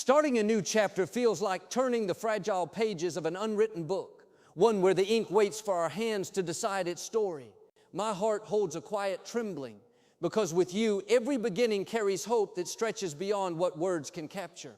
Starting a new chapter feels like turning the fragile pages of an unwritten book, one where the ink waits for our hands to decide its story. My heart holds a quiet trembling, because with you, every beginning carries hope that stretches beyond what words can capture.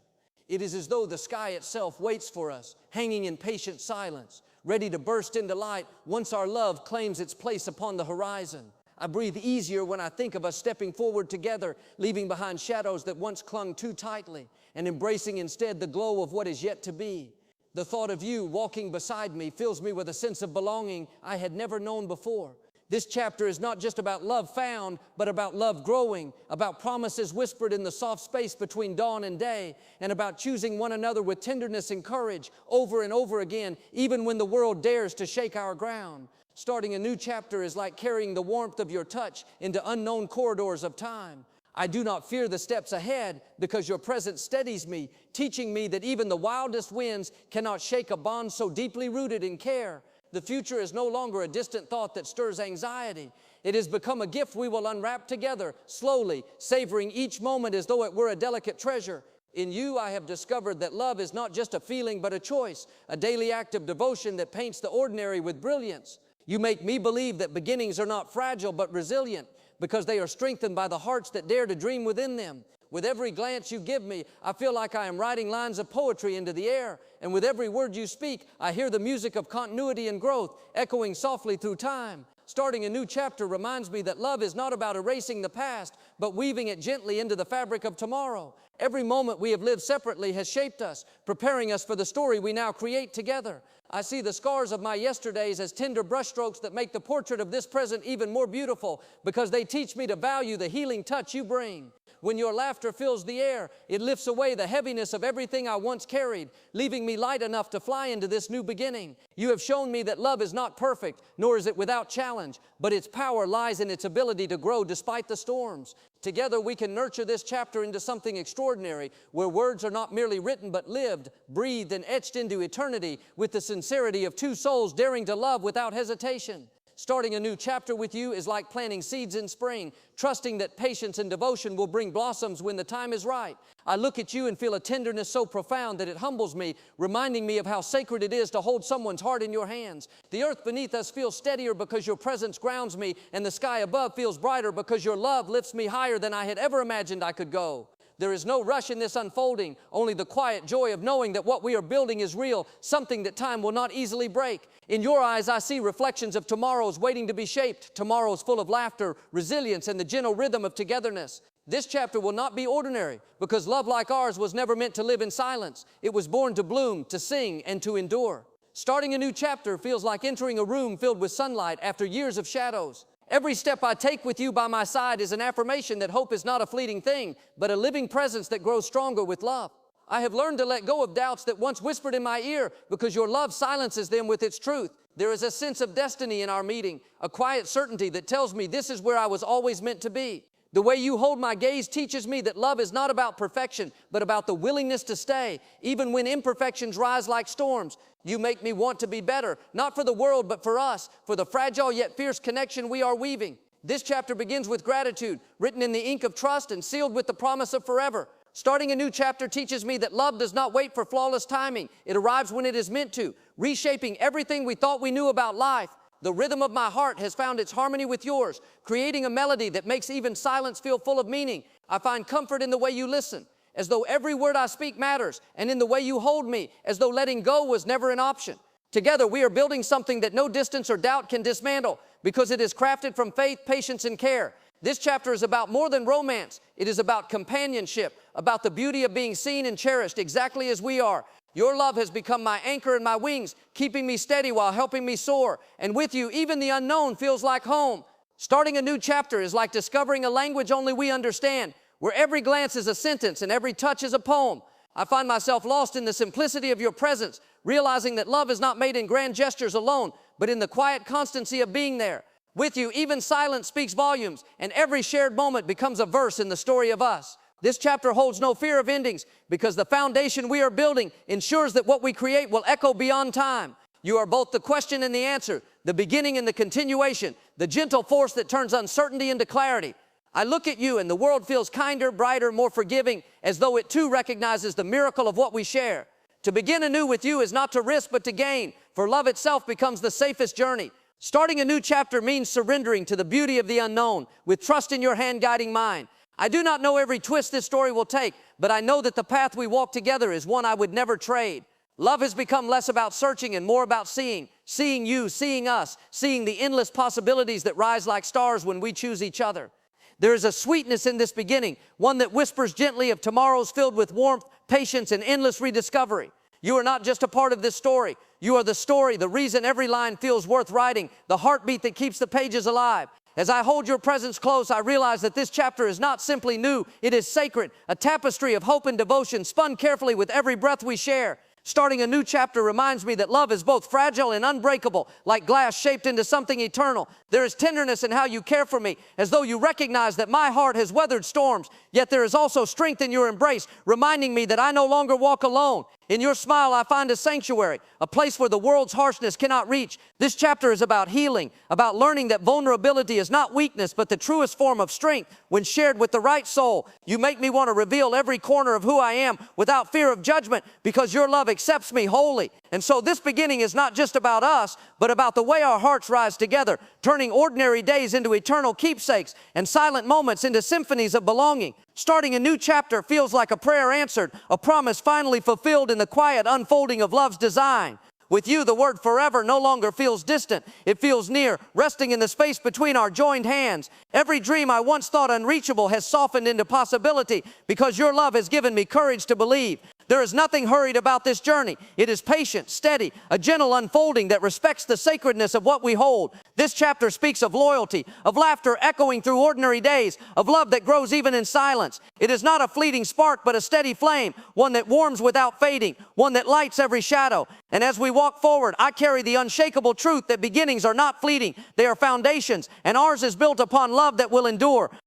It is as though the sky itself waits for us, hanging in patient silence, ready to burst into light once our love claims its place upon the horizon. I breathe easier when I think of us stepping forward together, leaving behind shadows that once clung too tightly, and embracing instead the glow of what is yet to be. The thought of you walking beside me fills me with a sense of belonging I had never known before. This chapter is not just about love found, but about love growing, about promises whispered in the soft space between dawn and day, and about choosing one another with tenderness and courage over and over again, even when the world dares to shake our ground. Starting a new chapter is like carrying the warmth of your touch into unknown corridors of time. I do not fear the steps ahead because your presence steadies me, teaching me that even the wildest winds cannot shake a bond so deeply rooted in care. The future is no longer a distant thought that stirs anxiety. It has become a gift we will unwrap together, slowly, savoring each moment as though it were a delicate treasure. In you, I have discovered that love is not just a feeling but a choice, a daily act of devotion that paints the ordinary with brilliance. You make me believe that beginnings are not fragile but resilient, because they are strengthened by the hearts that dare to dream within them. With every glance you give me, I feel like I am writing lines of poetry into the air. And with every word you speak, I hear the music of continuity and growth echoing softly through time. Starting a new chapter reminds me that love is not about erasing the past, but weaving it gently into the fabric of tomorrow. Every moment we have lived separately has shaped us, preparing us for the story we now create together. I see the scars of my yesterdays as tender brushstrokes that make the portrait of this present even more beautiful, because they teach me to value the healing touch you bring. When your laughter fills the air, it lifts away the heaviness of everything I once carried, leaving me light enough to fly into this new beginning. You have shown me that love is not perfect, nor is it without challenge, but its power lies in its ability to grow despite the storms. Together we can nurture this chapter into something extraordinary, where words are not merely written but lived, breathed, and etched into eternity with the sincerity of two souls daring to love without hesitation. Starting a new chapter with you is like planting seeds in spring, trusting that patience and devotion will bring blossoms when the time is right. I look at you and feel a tenderness so profound that it humbles me, reminding me of how sacred it is to hold someone's heart in your hands. The earth beneath us feels steadier because your presence grounds me, and the sky above feels brighter because your love lifts me higher than I had ever imagined I could go. There is no rush in this unfolding, only the quiet joy of knowing that what we are building is real, something that time will not easily break. In your eyes, I see reflections of tomorrows waiting to be shaped, tomorrows full of laughter, resilience, and the gentle rhythm of togetherness. This chapter will not be ordinary, because love like ours was never meant to live in silence. It was born to bloom, to sing, and to endure. Starting a new chapter feels like entering a room filled with sunlight after years of shadows. Every step I take with you by my side is an affirmation that hope is not a fleeting thing, but a living presence that grows stronger with love. I have learned to let go of doubts that once whispered in my ear, because your love silences them with its truth. There is a sense of destiny in our meeting, a quiet certainty that tells me this is where I was always meant to be. The way you hold my gaze teaches me that love is not about perfection, but about the willingness to stay, even when imperfections rise like storms. You make me want to be better, not for the world, but for us, for the fragile yet fierce connection we are weaving. This chapter begins with gratitude, written in the ink of trust and sealed with the promise of forever. Starting a new chapter teaches me that love does not wait for flawless timing. It arrives when it is meant to, reshaping everything we thought we knew about life. The rhythm of my heart has found its harmony with yours, creating a melody that makes even silence feel full of meaning. I find comfort in the way you listen, as though every word I speak matters, and in the way you hold me, as though letting go was never an option. Together, we are building something that no distance or doubt can dismantle, because it is crafted from faith, patience, and care. This chapter is about more than romance. It is about companionship, about the beauty of being seen and cherished exactly as we are. Your love has become my anchor and my wings, keeping me steady while helping me soar. And with you, even the unknown feels like home. Starting a new chapter is like discovering a language only we understand, where every glance is a sentence and every touch is a poem. I find myself lost in the simplicity of your presence, realizing that love is not made in grand gestures alone, but in the quiet constancy of being there. With you, even silence speaks volumes, and every shared moment becomes a verse in the story of us. This chapter holds no fear of endings, because the foundation we are building ensures that what we create will echo beyond time. You are both the question and the answer, the beginning and the continuation, the gentle force that turns uncertainty into clarity. I look at you and the world feels kinder, brighter, more forgiving, as though it too recognizes the miracle of what we share. To begin anew with you is not to risk but to gain, for love itself becomes the safest journey. Starting a new chapter means surrendering to the beauty of the unknown, with trust in your hand guiding mine. I do not know every twist this story will take, but I know that the path we walk together is one I would never trade. Love has become less about searching and more about seeing you, seeing us, seeing the endless possibilities that rise like stars when we choose each other. There is a sweetness in this beginning, one that whispers gently of tomorrows filled with warmth, patience, and endless rediscovery. You are not just a part of this story. You are the story, the reason every line feels worth writing, the heartbeat that keeps the pages alive. As I hold your presence close, I realize that this chapter is not simply new, it is sacred, a tapestry of hope and devotion spun carefully with every breath we share. Starting a new chapter reminds me that love is both fragile and unbreakable, like glass shaped into something eternal. There is tenderness in how you care for me, as though you recognize that my heart has weathered storms, yet there is also strength in your embrace, reminding me that I no longer walk alone. In your smile, I find a sanctuary, a place where the world's harshness cannot reach. This chapter is about healing, about learning that vulnerability is not weakness, but the truest form of strength when shared with the right soul. You make me want to reveal every corner of who I am without fear of judgment, because your love accepts me wholly. And so this beginning is not just about us, but about the way our hearts rise together, turning ordinary days into eternal keepsakes and silent moments into symphonies of belonging. Starting a new chapter feels like a prayer answered, a promise finally fulfilled in the quiet unfolding of love's design. With you, the word forever no longer feels distant. It feels near, resting in the space between our joined hands. Every dream I once thought unreachable has softened into possibility because your love has given me courage to believe. There is nothing hurried about this journey. It is patient, steady, a gentle unfolding that respects the sacredness of what we hold. This chapter speaks of loyalty, of laughter echoing through ordinary days, of love that grows even in silence. It is not a fleeting spark, but a steady flame, one that warms without fading, one that lights every shadow. And as we walk forward, I carry the unshakable truth that beginnings are not fleeting. They are foundations, and ours is built upon love that will endure.